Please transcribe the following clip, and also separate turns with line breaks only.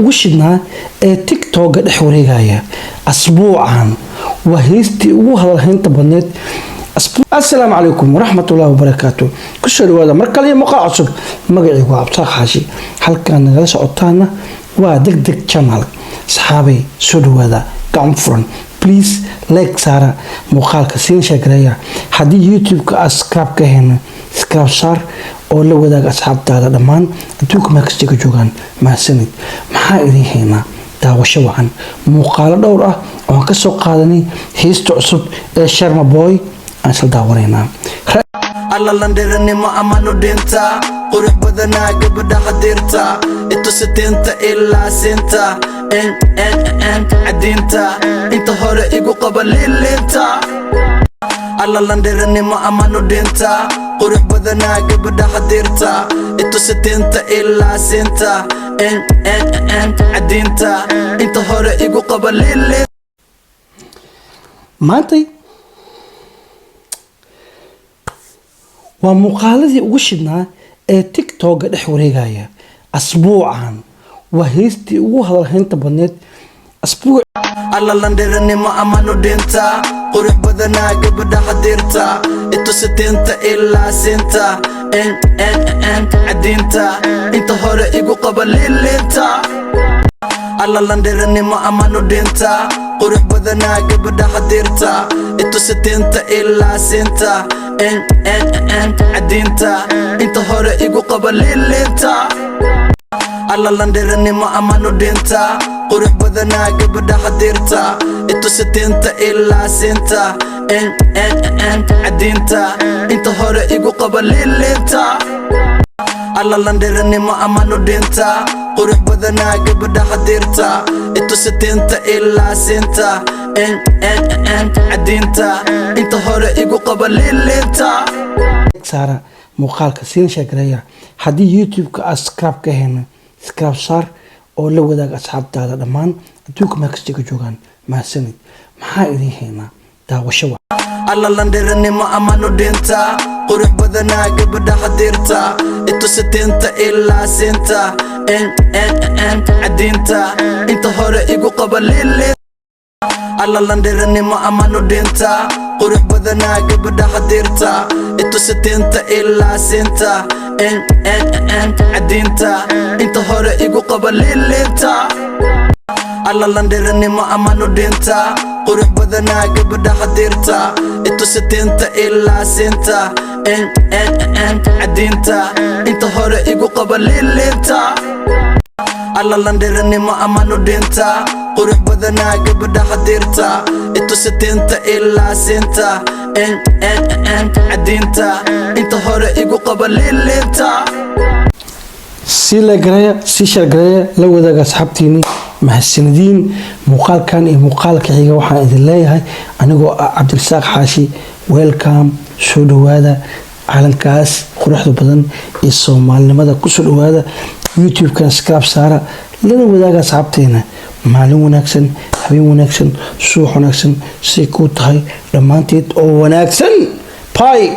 وشدنا تيك توك دح wareegaya أسبوعا وهيستي وهذا هنت بنت السلام عليكم ورحمة الله وبركاته كل هذا مركلي مقال عصب مقعي وابصاق حاشي هل كان نجلس أطانا ودك دك channel صحابي سودو هذا كامفرن بليز لايك سارة مقال كسين شكريا حدي يوتيوب كأسكراب كهنا سكراب صار oo la wadaag asxaabtaada dhamaan adduunka ma kastiga joogan ma sanid maxaa idin heena daawasho wacan muuqaalo dhowr ah oo ka soo qaadanay heesta cusub ee Sharma Boy aan isla daawareynaa alla landeerni ma amano denta qurux badana gabadha hadirta inta sidenta ilaa sinta en adinta inta hore igu qabalilita alla landeerni ma amano denta qurux badana gabadha hadirta inta sidenta ilaa sinta en adinta inta hore igu qabalilita maantay waa muuqaaladii ugu shidnaa ee TikTok dhex wareegaya asbuucan waa heestii ugu hadalhaynta badneed asbuuc alla landeerni ma amano denta qurux badana gabadha hadirta inta sidenta ilaa sinta en adinta inta hore igu qabalilita alla landeerni ma amano denta qurux badana gabadha hadirta inta sidenta ilaa sinta en adinta inta hore igu qabalilita alla landeerni ma amano denta qurux badana gabadha hadirta inta sidenta ilaa sinta en adinta inta hore igu qabalilita alla landeerni ma amano denta qurux badana gabadha hadirta inta sidenta ilaa sinta en adinta inta hore igu qabalilita sara muuqaalka siin sheegraya hadii youtube ka ascribe ka hena subscribe sar oo la wadaag asxaabtaada dhamaan adduunka ma kastiga joogan ma sanid maxaa idin heena daawasho alla landeerni ma amano denta qurux badana gabadha hadirta inta sidenta ilaa sinta en adinta inta hore igu qabalilita alla landeerni ma amano denta qurux badana gabadha hadirta inta sidenta ilaa sinta en adinta inta hore igu qabalilita alla landeerni ma amano denta qurux badana gabadha hadirta inta sidenta ilaa sinta en adinta inta hore igu qabalilita alla landeerni ma amano denta qurux badana gabadha hadirta inta sidenta ilaa sinta en adinta inta hore igu qabalilita si la garaya si shargaraya la wadaag asxaabtiini mahadsanidin muuqaalkan iyo muuqaalka xiga waxaan idin leeyahay anigoo Cabdirasaaq Xaashi welcome soo dhawaada calankaas quruxda badan ee Soomaalinimada ku soo dhawaada youtube kan subscribe saara lana wadaaga asxaabteena maalin wanaagsan habeen wanaagsan subax wanaagsan si ku tahay dhamaanteed oo wanaagsan bye